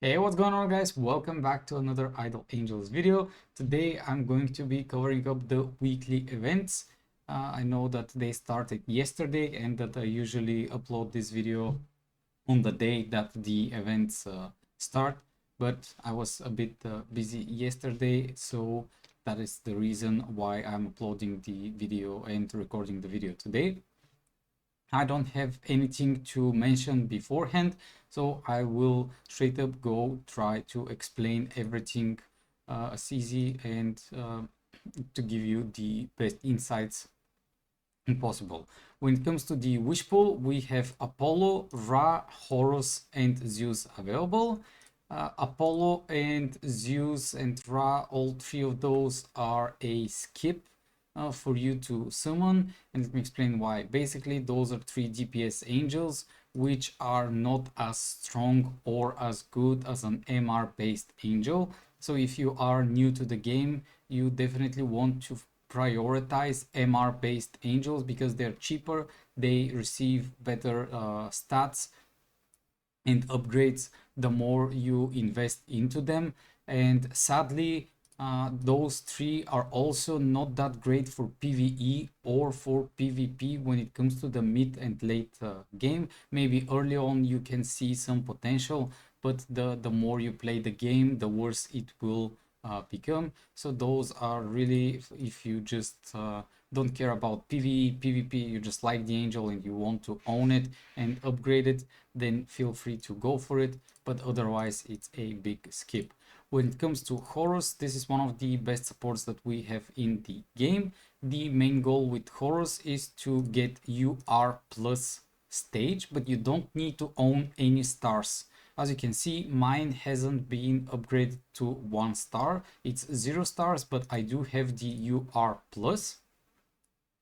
Hey, what's going on, guys? Welcome back to another Idle Angels video. Today I'm going to be covering up the weekly events. I know that they started yesterday and that I usually upload this video on the day that the events start, but I was a bit busy yesterday, so that is the reason why I'm uploading the video and recording the video today. I don't have anything to mention beforehand, so I will straight up go try to explain everything as easy and to give you the best insights possible. When it comes to the wish pool, we have Apollo, Ra, Horus, and Zeus available. Apollo and Zeus and Ra, all three of those are a skip for you to summon, and let me explain why. Basically, those are three DPS angels which are not as strong or as good as an MR based angel. So if you are new to the game, you definitely want to prioritize MR based angels because they're cheaper, they receive better stats and upgrades the more you invest into them. And sadly, those three are also not that great for PvE or for PvP when it comes to the mid and late game. Maybe early on you can see some potential, but the more you play the game, the worse it will become. So those are really, if you just don't care about PvE, PvP, you just like the angel and you want to own it and upgrade it, then feel free to go for it, but otherwise it's a big skip. When it comes to Horus, this is one of the best supports that we have in the game. The main goal with Horus is to get UR plus stage, but you don't need to own any stars. As you can see, mine hasn't been upgraded to 1 star. It's 0 stars, but I do have the UR plus.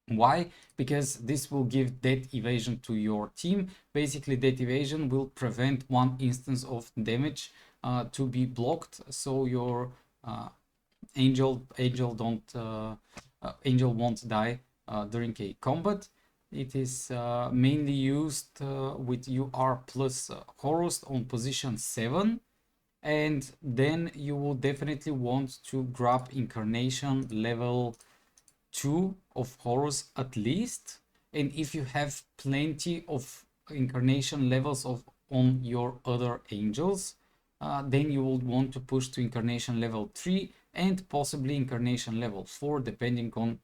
Why? Because this will give death evasion to your team. Basically, death evasion will prevent one instance of damage to be blocked, so your angel won't die during a combat. It is mainly used with UR plus Horus on position 7. And then you will definitely want to grab Incarnation level 2 of Horus at least. And if you have plenty of Incarnation levels on your other angels, then you will want to push to Incarnation level 3 and possibly Incarnation level 4, depending on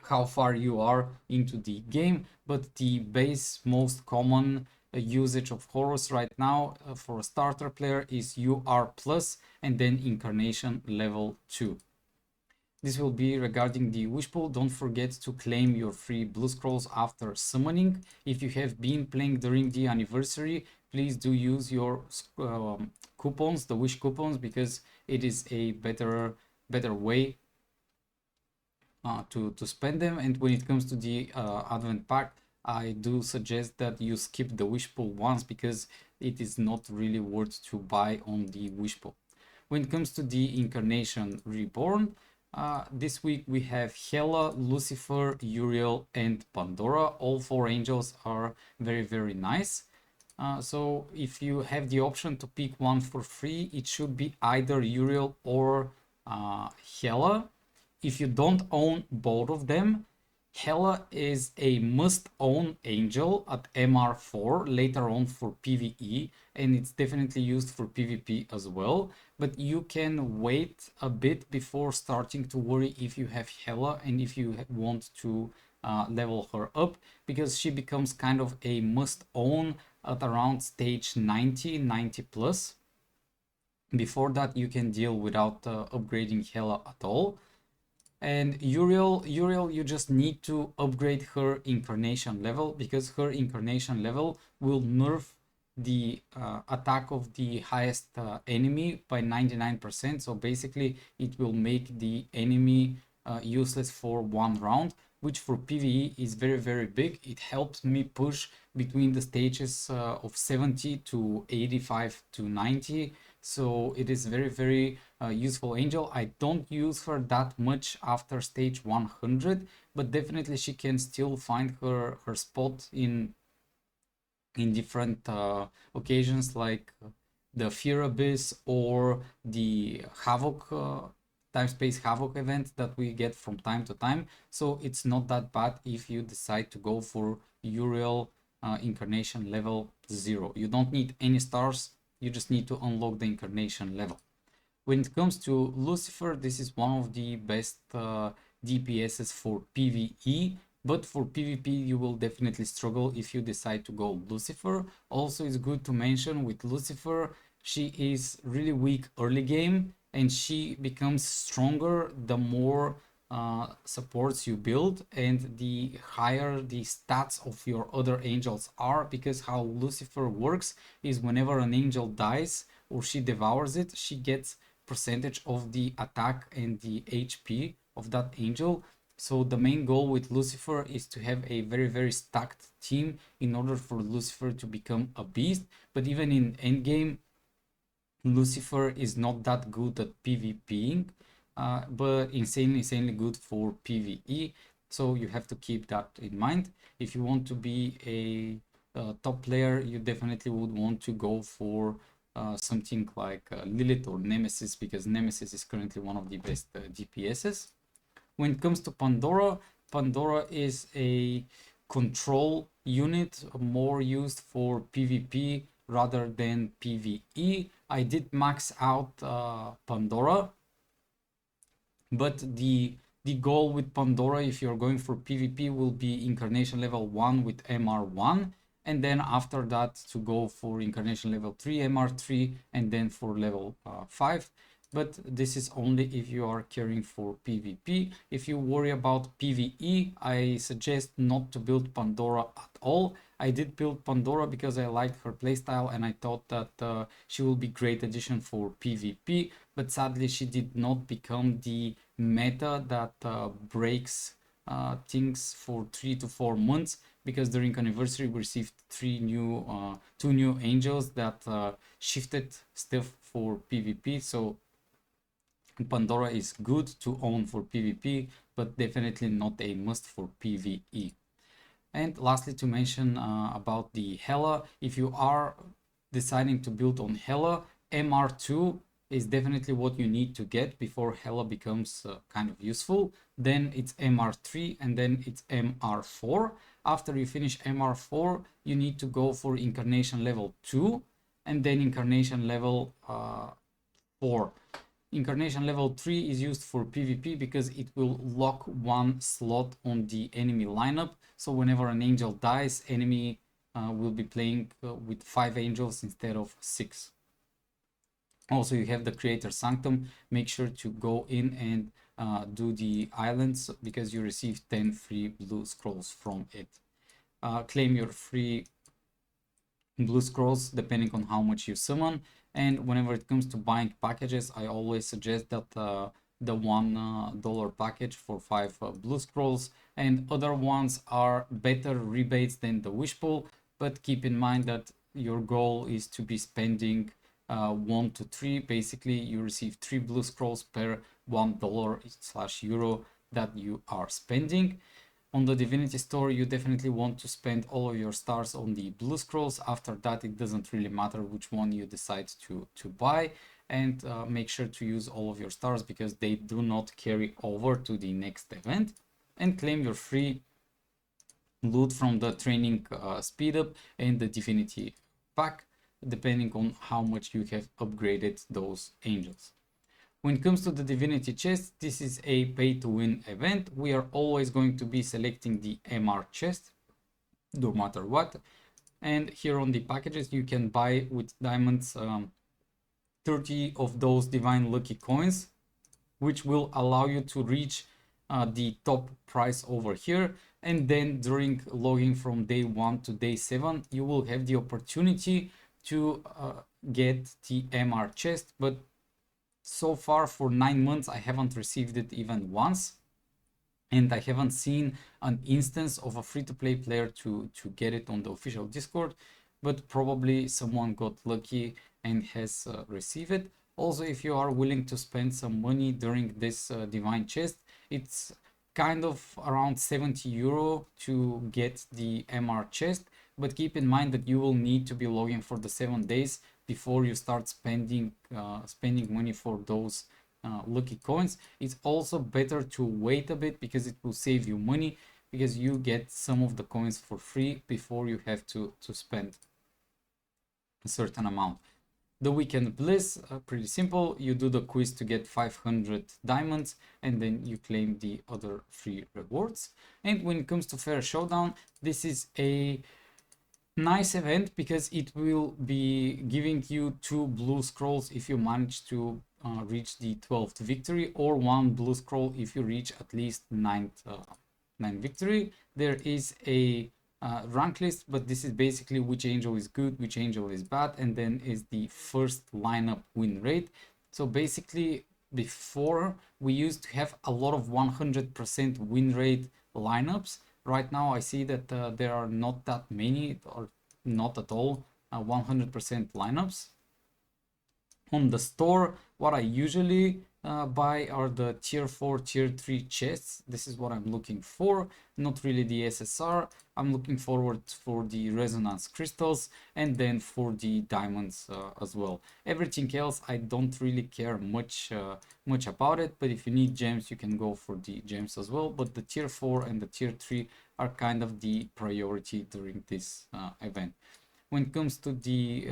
how far you are into the game. But the base most common usage of Horus right now for a starter player is UR plus and then Incarnation level 2. This will be regarding the wish pool. Don't forget to claim your free blue scrolls after summoning. If you have been playing during the anniversary, please do use your coupons, the wish coupons, because it is a better way to spend them. And when it comes to the advent pack, I do suggest that you skip the wish pool once because it is not really worth to buy on the wish pool. When it comes to the Incarnation Reborn, this week we have Hela, Lucifer, Uriel, and Pandora. All 4 angels are very nice. So if you have the option to pick one for free, it should be either Uriel or Hela. If you don't own both of them, Hela is a must-own angel at MR4 later on for PvE, and it's definitely used for PvP as well. But you can wait a bit before starting to worry if you have Hela and if you want to level her up, because she becomes kind of a must-own at around stage 90 plus. Before that, you can deal without upgrading Hela at all. And Uriel, you just need to upgrade her Incarnation level, because her Incarnation level will nerf the attack of the highest enemy by 99%. So basically it will make the enemy useless for 1 round, which for PvE is very big. It helps me push between the stages of 70 to 85 to 90. So it is very useful angel. I don't use her that much after stage 100, but definitely she can still find her spot in different occasions, like the Fear Abyss or the Havoc time space Havoc event that we get from time to time. So it's not that bad if you decide to go for Uriel incarnation level 0. You don't need any stars, you just need to unlock the incarnation level. When it comes to Lucifer, this is one of the best DPSs for PvE, but for PvP you will definitely struggle if you decide to go Lucifer. Also, it's good to mention with Lucifer, she is really weak early game and she becomes stronger the more supports you build and the higher the stats of your other angels are, because how Lucifer works is whenever an angel dies or she devours it, she gets percentage of the attack and the HP of that angel. So the main goal with Lucifer is to have a very stacked team in order for Lucifer to become a beast. But even in endgame, Lucifer is not that good at PvPing, but insanely good for PvE. So you have to keep that in mind. If you want to be a top player, you definitely would want to go for something like Lilith or Nemesis, because Nemesis is currently one of the best DPSs. When it comes to Pandora, Pandora is a control unit more used for PvP rather than PvE. I did max out Pandora, but the goal with Pandora, if you're going for PvP, will be incarnation level 1 with MR1, and then after that to go for incarnation level 3 MR3, and then for level 5. But this is only if you are caring for PvP. If you worry about PvE, I suggest not to build Pandora at all. I did build Pandora because I liked her playstyle and I thought that she will be great addition for PvP, but sadly she did not become the meta that breaks things for 3 to 4 months, because during anniversary we received two new angels that shifted stuff for PvP. So Pandora is good to own for PvP, but definitely not a must for PvE. And lastly, to mention about the Hela, if you are deciding to build on Hela, MR2 is definitely what you need to get before Hela becomes kind of useful. Then it's MR3 and then it's MR4. After you finish MR4, you need to go for Incarnation level 2 and then Incarnation level 4. Incarnation level 3 is used for PvP because it will lock one slot on the enemy lineup. So whenever an angel dies, enemy will be playing with 5 angels instead of 6. Also, you have the Creator Sanctum. Make sure to go in and do the islands because you receive 10 free blue scrolls from it. Claim your free blue scrolls depending on how much you summon. And whenever it comes to buying packages, I always suggest that the $1 package for 5 blue scrolls, and other ones are better rebates than the wish pool. But keep in mind that your goal is to be spending 1 to 3. Basically, you receive 3 blue scrolls per $1/euro that you are spending. On the Divinity Store, you definitely want to spend all of your stars on the blue scrolls. After that, it doesn't really matter which one you decide to buy, and make sure to use all of your stars because they do not carry over to the next event. And claim your free loot from the training speed up and the Divinity pack, depending on how much you have upgraded those angels. When it comes to the Divinity chest, this is a pay-to-win event. We are always going to be selecting the MR chest, no matter what. And here on the packages, you can buy with diamonds 30 of those Divine Lucky coins, which will allow you to reach the top price over here. And then during logging from day 1 to day 7, you will have the opportunity to get the MR chest, but so far for 9 months I haven't received it even once, and I haven't seen an instance of a free-to-play player to get it on the official Discord, but probably someone got lucky and has received it. Also, if you are willing to spend some money during this divine chest, it's kind of around €70 to get the MR chest, but keep in mind that you will need to be logging for the 7 days before you start spending money for those lucky coins. It's also better to wait a bit because it will save you money, because you get some of the coins for free before you have to spend a certain amount. The Weekend Bliss, pretty simple. You do the quiz to get 500 diamonds and then you claim the other free rewards. And when it comes to Fairshowdown, this is a nice event because it will be giving you 2 blue scrolls if you manage to reach the 12th victory, or 1 blue scroll if you reach at least 9th victory. There is a rank list, but this is basically which angel is good, which angel is bad, and then is the first lineup win rate. So basically, before we used to have a lot of 100% win rate lineups. Right now I see that there are not that many, or not at all 100% lineups. On the store, what I usually buy are the tier 4, tier 3 chests. This is what I'm looking for, not really the SSR. I'm looking forward for the resonance crystals and then for the diamonds as well. Everything else I don't really care much about it, but if you need gems you can go for the gems as well. But the tier 4 and the tier 3 are kind of the priority during this event. When it comes to the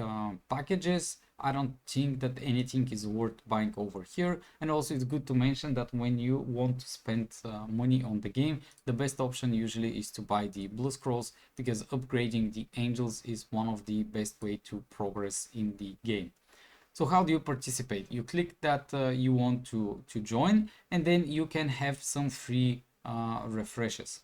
packages, I don't think that anything is worth buying over here. And also it's good to mention that when you want to spend money on the game, the best option usually is to buy the blue scrolls, because upgrading the angels is one of the best way to progress in the game. So how do you participate? You click that you want to join, and then you can have some free refreshes.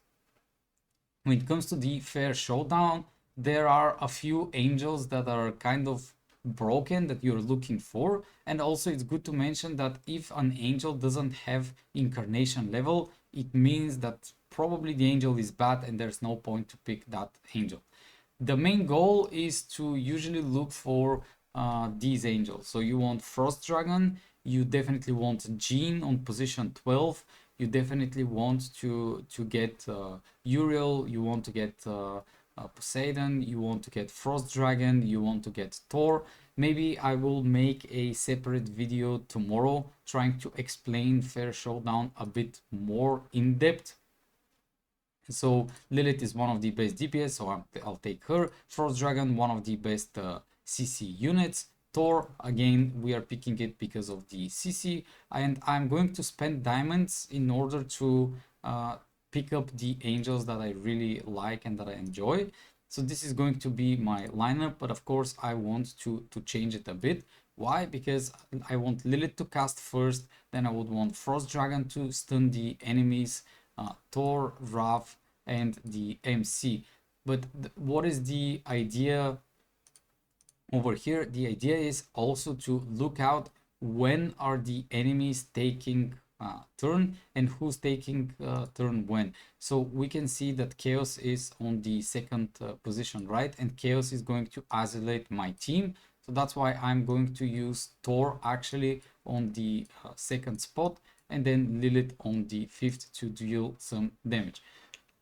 When it comes to the Fairshowdown, there are a few angels that are kind of broken that you're looking for. And also it's good to mention that if an angel doesn't have incarnation level, it means that probably the angel is bad and there's no point to pick that angel. The main goal is to usually look for these angels. So you want Frost Dragon, you definitely want Jean on position 12, you definitely want to get Uriel, you want to get Poseidon, you want to get Frost Dragon, you want to get Thor. Maybe I will make a separate video tomorrow trying to explain Fairshowdown a bit more in depth. So Lilith is one of the best DPS, so I'll take her. Frost Dragon, one of the best CC units. Thor, again, we are picking it because of the CC, and I'm going to spend diamonds in order to pick up the angels that I really like and that I enjoy. So this is going to be my lineup, but of course I want to change it a bit. Why? Because I want Lilith to cast first, then I would want Frost Dragon to stun the enemies, Thor, Raph, and the MC. But what is the idea over here? The idea is also to look out when are the enemies taking turn and who's taking turn when. So we can see that Chaos is on the second position, right? And Chaos is going to isolate my team. So that's why I'm going to use Thor actually on the second spot, and then Lilith on the 5th to deal some damage.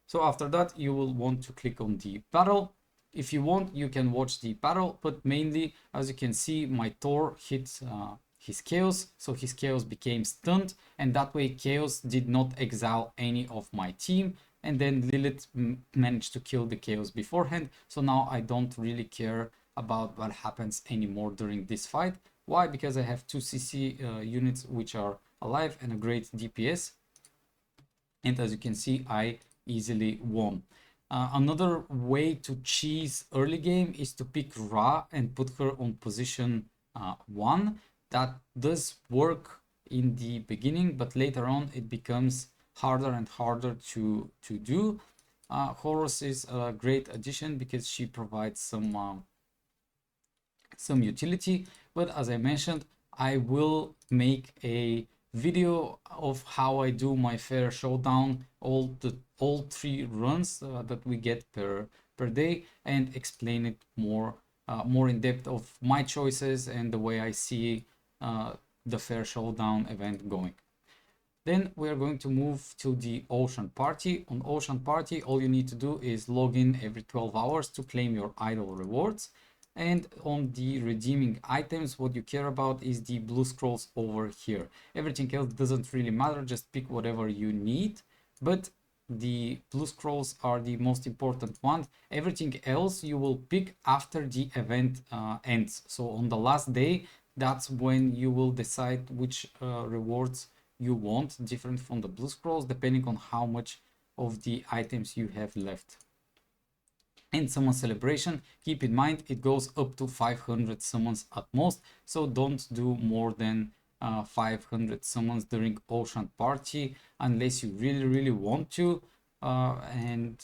So after that, you will want to click on the battle. If you want, you can watch the battle, but mainly, as you can see, my Thor hits his Chaos, so his Chaos became stunned, and that way Chaos did not exile any of my team, and then Lilith managed to kill the Chaos beforehand. So now I don't really care about what happens anymore during this fight. Why? Because I have 2 CC units which are alive and a great DPS, and as you can see, I easily won. Another way to cheese early game is to pick Ra and put her on position 1. That does work in the beginning, but later on it becomes harder and harder to do. Horus is a great addition because she provides some utility, but as I mentioned, I will make a video of how I do my Fairshowdown, all 3 runs that we get per day, and explain it more in depth of my choices and the way I see the Fairshowdown event going. Then we are going to move to the Ocean Party. On Ocean Party, all you need to do is log in every 12 hours to claim your idle rewards. And on the redeeming items, what you care about is the blue scrolls over here. Everything else doesn't really matter, just pick whatever you need. But the blue scrolls are the most important one. Everything else you will pick after the event ends. So on the last day, that's when you will decide which rewards you want, different from the blue scrolls, depending on how much of the items you have left. And summon celebration, keep in mind it goes up to 500 summons at most, so don't do more than 500 summons during Ocean Party unless you really want to, and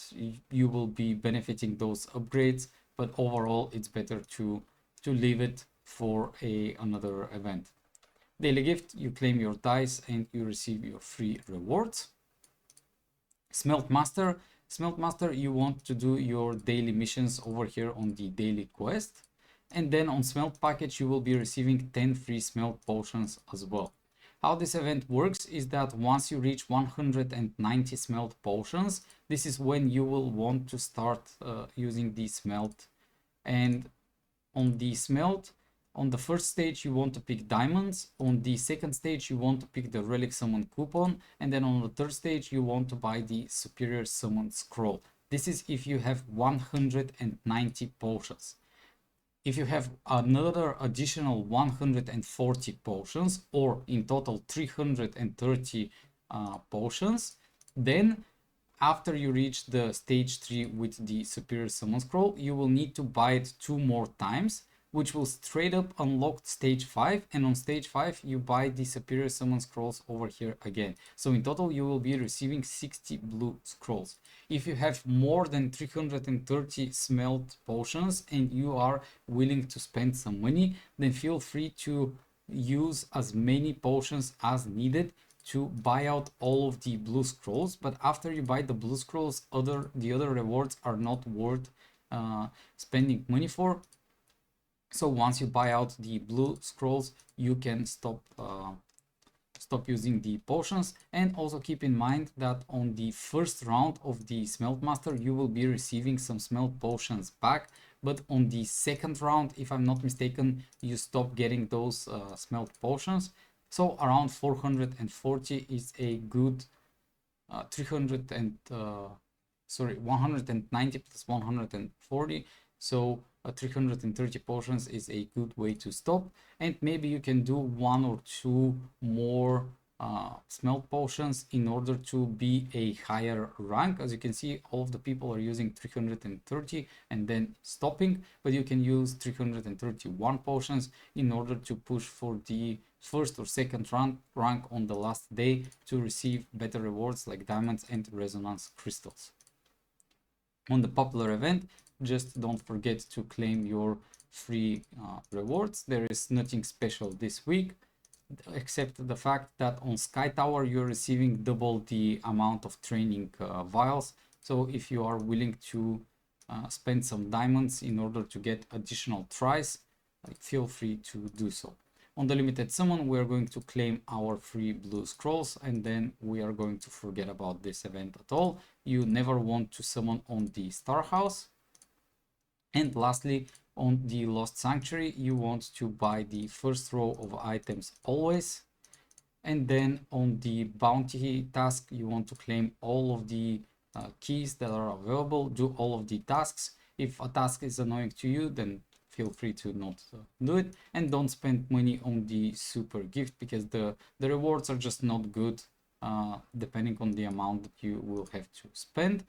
you will be benefiting those upgrades. But overall, it's better to leave it for another event. Daily gift, you claim your dice and you receive your free rewards. Smelt Master, you want to do your daily missions over here on the daily quest. And then on Smelt package, you will be receiving 10 free Smelt potions as well. How this event works is that once you reach 190 Smelt potions, this is when you will want to start using the Smelt. And on the Smelt, on the first stage, you want to pick diamonds. On the second stage, you want to pick the relic summon coupon. And then on the third stage, you want to buy the superior summon scroll. This is if you have 190 potions. If you have another additional 140 potions, or in total 330 potions, then after you reach the stage 3 with the superior summon scroll, you will need to buy it 2 more times, which will straight up unlock stage 5, and on stage 5 you buy the superior summon scrolls over here again. So in total you will be receiving 60 blue scrolls. If you have more than 330 smelt potions and you are willing to spend some money, then feel free to use as many potions as needed to buy out all of the blue scrolls. But after you buy the blue scrolls, the other rewards are not worth spending money for. So once you buy out the blue scrolls, you can stop using the potions. And also keep in mind that on the first round of the Smelt Master, you will be receiving some Smelt potions back. But on the second round, if I'm not mistaken, you stop getting those Smelt potions. So around 440 is a good 190 plus 140. So 330 potions is a good way to stop. And maybe you can do 1 or 2 more smelt potions in order to be a higher rank. As you can see, all of the people are using 330 and then stopping, but you can use 331 potions in order to push for the first or second rank on the last day to receive better rewards like diamonds and resonance crystals. On the popular event, just don't forget to claim your free rewards. There is nothing special this week, except the fact that on Sky Tower you're receiving double the amount of training vials. So if you are willing to spend some diamonds in order to get additional tries, feel free to do so. On the limited summon, we are going to claim our free blue scrolls, and then we are going to forget about this event at all. You never want to summon on the Star House. And lastly, on the Lost Sanctuary, you want to buy the first row of items always. And then on the bounty task, you want to claim all of the keys that are available, do all of the tasks. If a task is annoying to you, then feel free to not do it, and don't spend money on the super gift because the rewards are just not good depending on the amount that you will have to spend.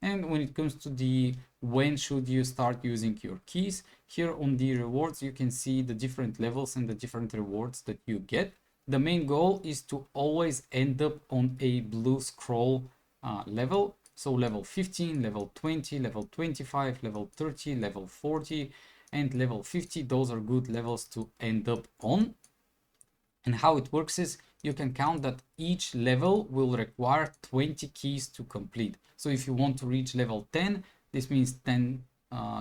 And when it comes to the when should you start using your keys, here on the rewards you can see the different levels and the different rewards that you get. The main goal is to always end up on a blue scroll level. So level 15, level 20, level 25, level 30, level 40, and level 50. Those are good levels to end up on. And how it works is you can count that each level will require 20 keys to complete. So if you want to reach level 10, this means 10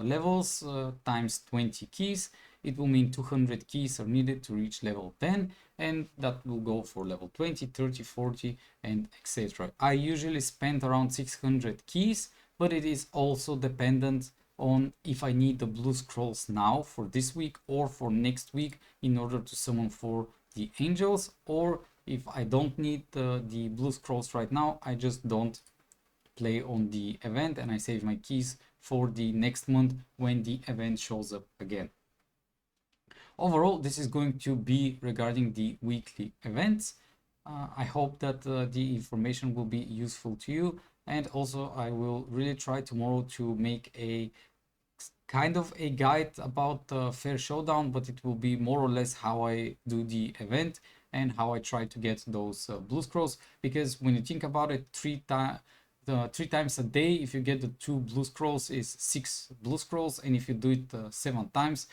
levels times 20 keys. it will mean 200 keys are needed to reach level 10, and that will go for level 20, 30, 40, and etc. I usually spend around 600 keys, but it is also dependent on if I need the blue scrolls now for this week or for next week in order to summon for the angels, or if I don't need the blue scrolls right now, I just don't play on the event and I save my keys for the next month when the event shows up again. Overall, this is going to be regarding the weekly events. I hope that the information will be useful to you, and also I will really try tomorrow to make a kind of a guide about Fairshowdown, but it will be more or less how I do the event and how I try to get those blue scrolls, because when you think about it, three times a day, if you get the 2 blue scrolls, is 6 blue scrolls, and if you do it 7 times,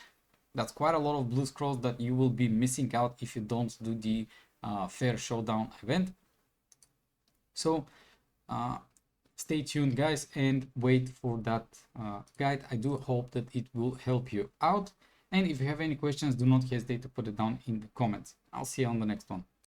that's quite a lot of blue scrolls that you will be missing out if you don't do the Fairshowdown event. So stay tuned, guys, and wait for that guide. I do hope that it will help you out, and if you have any questions, do not hesitate to put it down in the comments. I'll see you on the next one.